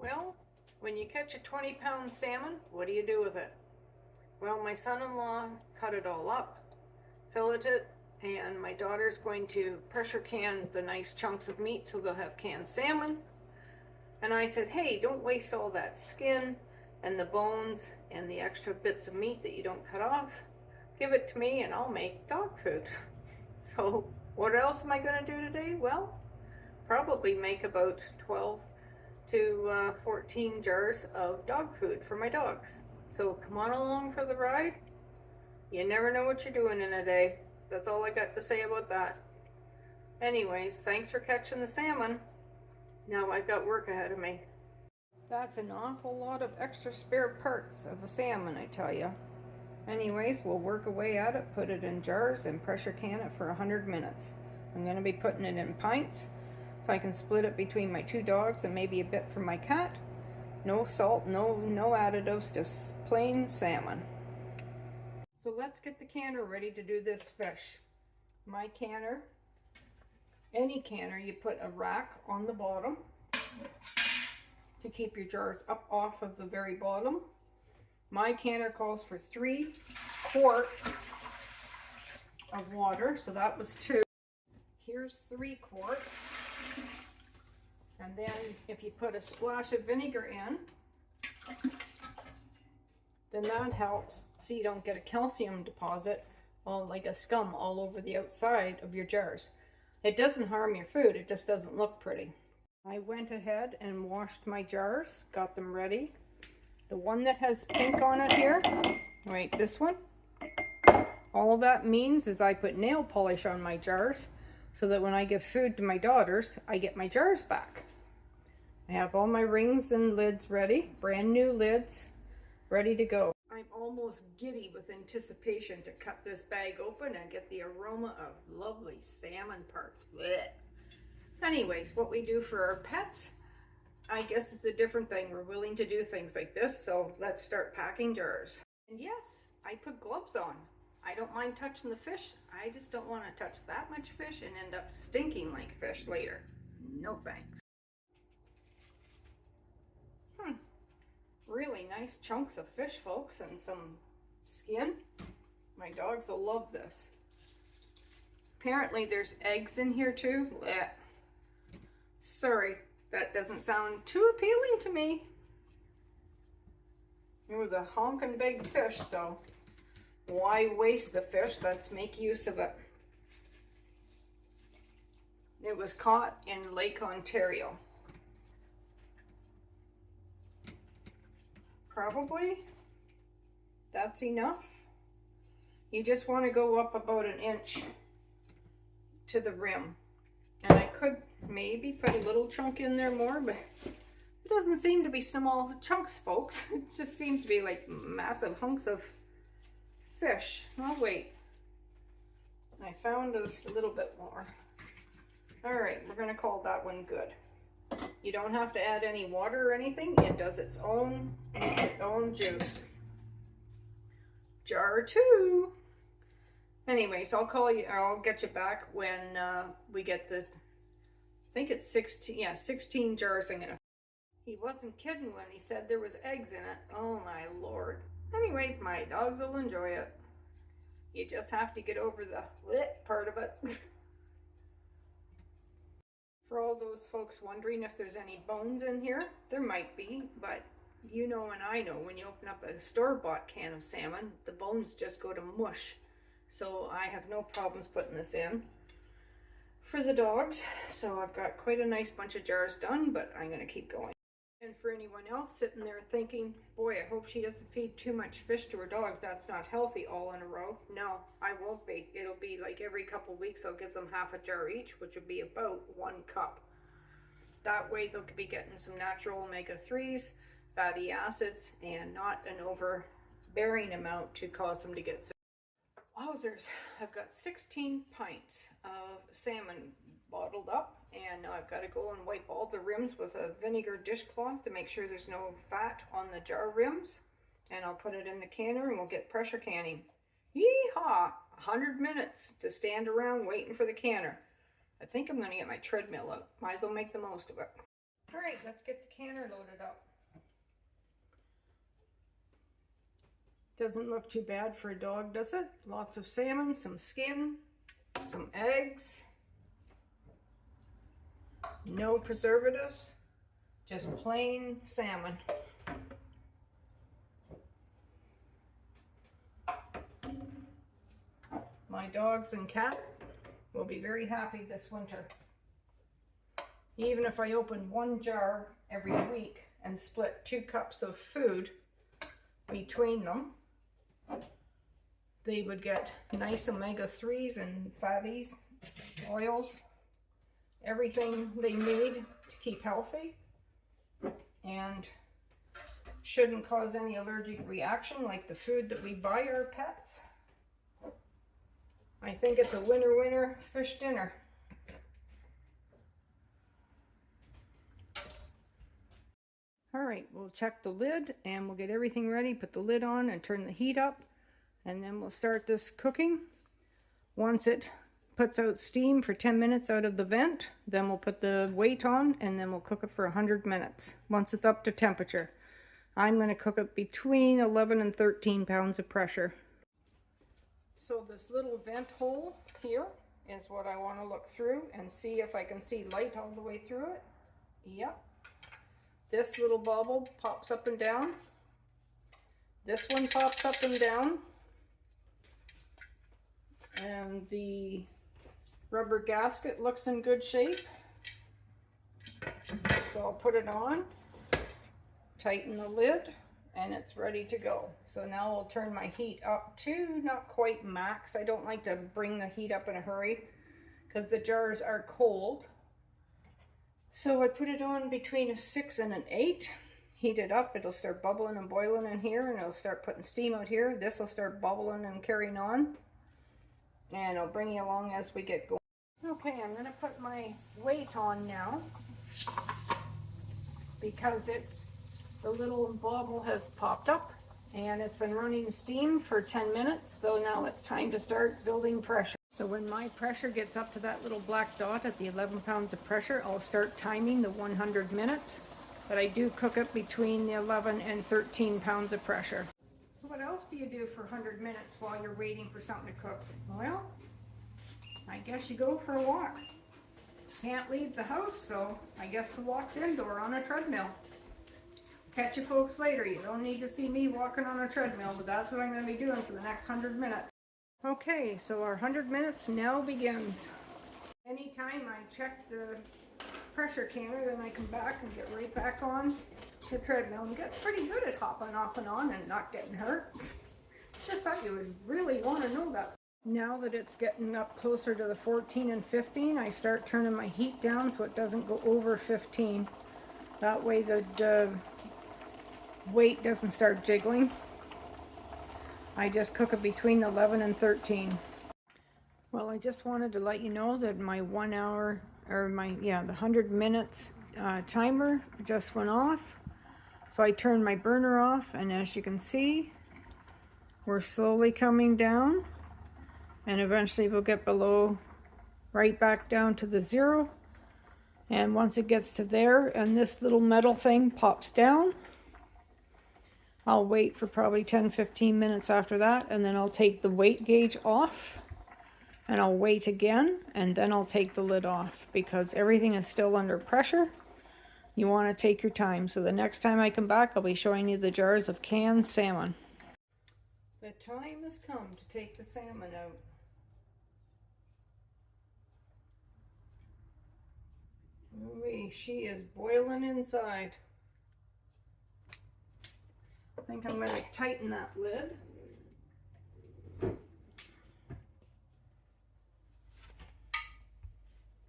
Well, when you catch a 20-pound salmon, what do you do with it? Well, my son-in-law cut it all up, filleted it, and my daughter's going to pressure can the nice chunks of meat so they'll have canned salmon. And I said, hey, don't waste all that skin and the bones and the extra bits of meat that you don't cut off. Give it to me and I'll make dog food. So what else am I going to do today? Well, probably make about 12 to 14 jars of dog food for my dogs. So come on along for the ride. You never know what you're doing in a day. That's all I got to say about that. Anyways, thanks for catching the salmon. Now I've got work ahead of me. That's an awful lot of extra spare parts of a salmon, I tell you. Anyways, we'll work away at it, put it in jars, and pressure can it for 100 minutes. I'm going to be putting it in pints, so I can split it between my two dogs and maybe a bit for my cat. No salt, no additives, just plain salmon. So let's get the canner ready to do this fish. My canner, any canner, you put a rack on the bottom to keep your jars up off of the very bottom. My canner calls for 3 quarts of water, so that was 2. Here's 3 quarts. And then if you put a splash of vinegar in, then that helps so you don't get a calcium deposit, like a scum all over the outside of your jars. It doesn't harm your food, it just doesn't look pretty. I went ahead and washed my jars, got them ready. The one that has pink on it here, right, this one, all that means is I put nail polish on my jars so that when I give food to my daughters, I get my jars back. I have all my rings and lids ready, brand new lids, ready to go. I'm almost giddy with anticipation to cut this bag open and get the aroma of lovely salmon parts. Blech. Anyways, what we do for our pets, I guess it's a different thing. We're willing to do things like this, so let's start packing jars. And yes, I put gloves on. I don't mind touching the fish. I just don't want to touch that much fish and end up stinking like fish later. No thanks. Really nice chunks of fish, folks, and some skin. My dogs will love this. Apparently there's eggs in here too. Blech. Sorry, that doesn't sound too appealing to me. It was a honking big fish, so why waste the fish? Let's make use of it. It was caught in Lake Ontario. Probably that's enough. You just want to go up about 1 inch to the rim. And I could maybe put a little chunk in there more, but it doesn't seem to be small chunks, folks. It just seems to be like massive hunks of fish. Oh, wait. I found just a little bit more. All right, we're going to call that one good. You don't have to add any water or anything. It does its own juice. Jar 2. Anyways, I'll call you, or I'll get you back when we get the, I think it's 16, yeah, 16 jars I'm gonna. He wasn't kidding when he said there was eggs in it. Oh my Lord. Anyways, my dogs will enjoy it. You just have to get over the bleh part of it. For all those folks wondering if there's any bones in here, there might be, but you know and I know when you open up a store-bought can of salmon, the bones just go to mush. So I have no problems putting this in for the dogs. So I've got quite a nice bunch of jars done, but I'm going to keep going. And for anyone else sitting there thinking, boy, I hope she doesn't feed too much fish to her dogs. That's not healthy all in a row. No, I won't be. It'll be like every couple of weeks I'll give them half a jar each, which would be about 1 cup. That way they'll be getting some natural omega-3s, fatty acids, and not an overbearing amount to cause them to get sick. Wowzers, I've got 16 pints of salmon bottled up, and now I've got to go and wipe all the rims with a vinegar dishcloth to make sure there's no fat on the jar rims, and I'll put it in the canner and we'll get pressure canning. Yeehaw! 100 minutes to stand around waiting for the canner. I think I'm going to get my treadmill out. Might as well make the most of it. All right, let's get the canner loaded up. Doesn't look too bad for a dog, does it? Lots of salmon, some skin, some eggs, no preservatives, just plain salmon. My dogs and cat will be very happy this winter. Even if I open one jar every week and split 2 cups of food between them, they would get nice omega-3s and fatties, oils, everything they need to keep healthy, and shouldn't cause any allergic reaction like the food that we buy our pets. I think it's a winner fish dinner. All right, we'll check the lid and we'll get everything ready, put the lid on and turn the heat up, and then we'll start this cooking. Once it puts out steam for 10 minutes out of the vent, then we'll put the weight on and then we'll cook it for 100 minutes once it's up to temperature. I'm going to cook it between 11 and 13 pounds of pressure. So this little vent hole here is what I want to look through and see if I can see light all the way through it. Yep. This little bubble pops up and down. This one pops up and down. And the rubber gasket looks in good shape. So I'll put it on, tighten the lid, and it's ready to go. So now I'll turn my heat up to not quite max. I don't like to bring the heat up in a hurry because the jars are cold. So I put it on between a 6 and an 8. Heat it up, it'll start bubbling and boiling in here, and it'll start putting steam out here. This will start bubbling and carrying on. And I'll bring you along as we get going. Okay, I'm gonna put my weight on now because the little bobble has popped up and it's been running steam for 10 minutes. So now it's time to start building pressure. So when my pressure gets up to that little black dot at the 11 pounds of pressure, I'll start timing the 100 minutes. But I do cook it between the 11 and 13 pounds of pressure. So what else do you do for 100 minutes while you're waiting for something to cook? Well, I guess you go for a walk. Can't leave the house, so I guess the walk's indoor on a treadmill. Catch you folks later. You don't need to see me walking on a treadmill, but that's what I'm going to be doing for the next 100 minutes. Okay, so our 100 minutes now begins. Anytime I check the pressure canner, then I come back and get right back on the treadmill and get pretty good at hopping off and on and not getting hurt. Just thought you would really want to know that. Now that it's getting up closer to the 14 and 15, I start turning my heat down so it doesn't go over 15. That way the weight doesn't start jiggling. I just cook it between 11 and 13. Well, I just wanted to let you know that my 1 hour, or the 100 minutes timer just went off. So I turned my burner off, and as you can see, we're slowly coming down, and eventually we'll get below, right back down to the 0. And once it gets to there, and this little metal thing pops down, I'll wait for probably 10-15 minutes after that, and then I'll take the weight gauge off, and I'll wait again, and then I'll take the lid off, because everything is still under pressure. You want to take your time. So the next time I come back, I'll be showing you the jars of canned salmon. The time has come to take the salmon out. Ooh, she is boiling inside. I think I'm going to tighten that lid.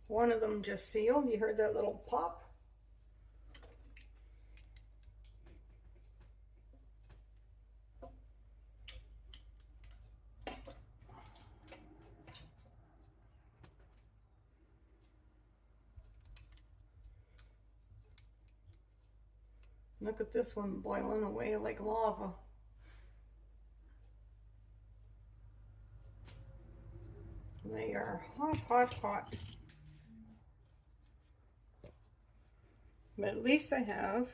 One of them just sealed. You heard that little pop? Look at this one boiling away like lava. They are hot, hot, hot. but at least I have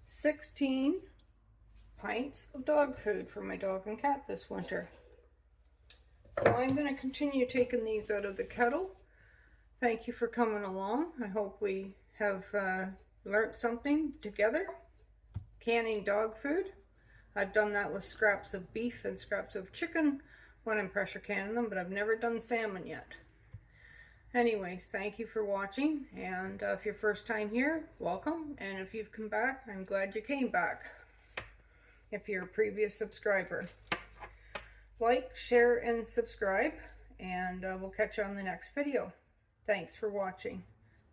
16 pints of dog food for my dog and cat this winter. So I'm going to continue taking these out of the kettle. Thank you for coming along. I hope we have learned something together. Canning dog food. I've done that with scraps of beef and scraps of chicken when I'm pressure canning them, but I've never done salmon yet. Anyways, thank you for watching, and if you're first time here, welcome, and if you've come back, I'm glad you came back. If you're a previous subscriber, like, share, and subscribe, and we'll catch you on the next video. Thanks for watching.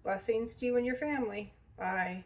Blessings to you and your family. Bye.